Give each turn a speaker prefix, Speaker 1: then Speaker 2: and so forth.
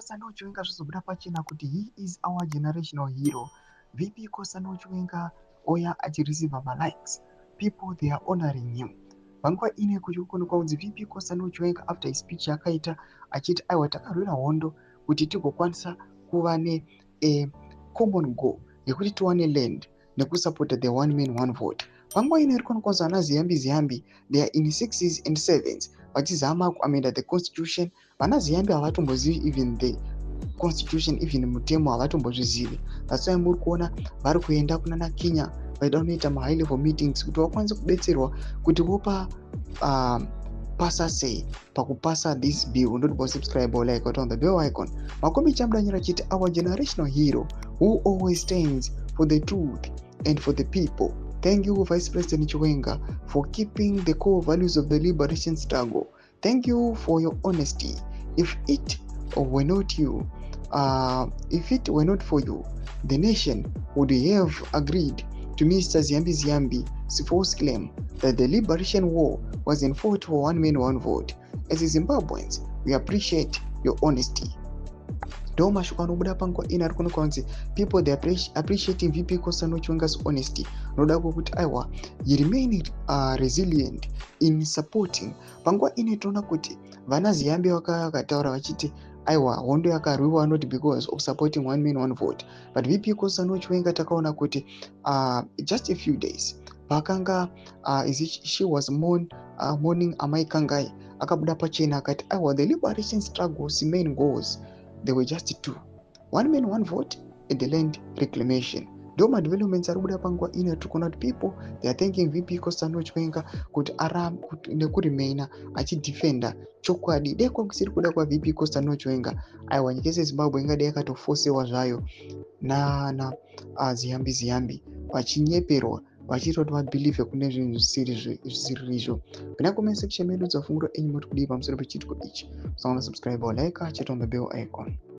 Speaker 1: Kosaneo Chiwenga zvizobuda pachena kuti he is our generational hero. VP Kosaneo Chiwenga oya achireceive likes. People they are honoring him. Panguva ine kuchikuonekwa kunzi VP Kosaneo Chiwenga after his speech yakaita achiti aiwa takarwira hondo kuti tigokwanisa kuva ne common goal yekuti tiwane land nekusupporta the one man one vote. Panguva ine iri kuonekwa kunzi ana Ziyambi they are in 6s and 7s vachizama kuamenda the constitution. Vana Ziyambi havatombozivi even the constitution, even mutemo havatombozvizivi. That's why muri kuona vari kuenda kunana Kenya vaida kunoita high level meetings kuti vakwanise kubetserwa kuti vopa pasa sei pakupasa this bill. Don't go subscribe or like on the bell icon. Makomi chamdanyira chiti our generational hero who always stands for the truth and for the people. Thank you, Vice President Chiwenga, for keeping the core values of the liberation struggle. Thank you for your honesty. If it were not for you, the nation would have agreed to Mr. Ziyambi's false claim that the liberation war wasn't fought for one man, one vote. As Zimbabweans, we appreciate your honesty. Doma shukanobuda panguva ina ari kuonekwa kunzi people they appreciating VP Kosaneo Chiwenga's honesty. Noda kuti aiwa he remain resilient in supporting. Panguva ine toona kuti vana Ziyambi vakataura vachiti aiwa hondo yakarwiwa not because of supporting one man one vote, but VP Kosaneo Chiwenga takaona kuti just a few days pakanga she was mourning Amai Kangai akabuda pachena akati aiwa the liberation struggle's main goals there were just two: one man one vote and the land reclamation. Doma developments ari kubuda panguva ine tikuona kuti people they are thanking VP Kosaneo Chiwenga kuti nekuremaina achidefenda chokwadi. Dai kwakusiri kuda kwa VP Kosaneo Chiwenga aiwa nyika yeZimbabwe ingadai yakatofosewa zvayo na Ziyambi vachinyeperwa vachiti kuti vabhilivhe kune zvinhu zvisiri izvo. Kana comment section medu dzafunguro enyu muri kudii pamusoro pechitiko ichi. Musangana subscribe or like, chat on the bell icon.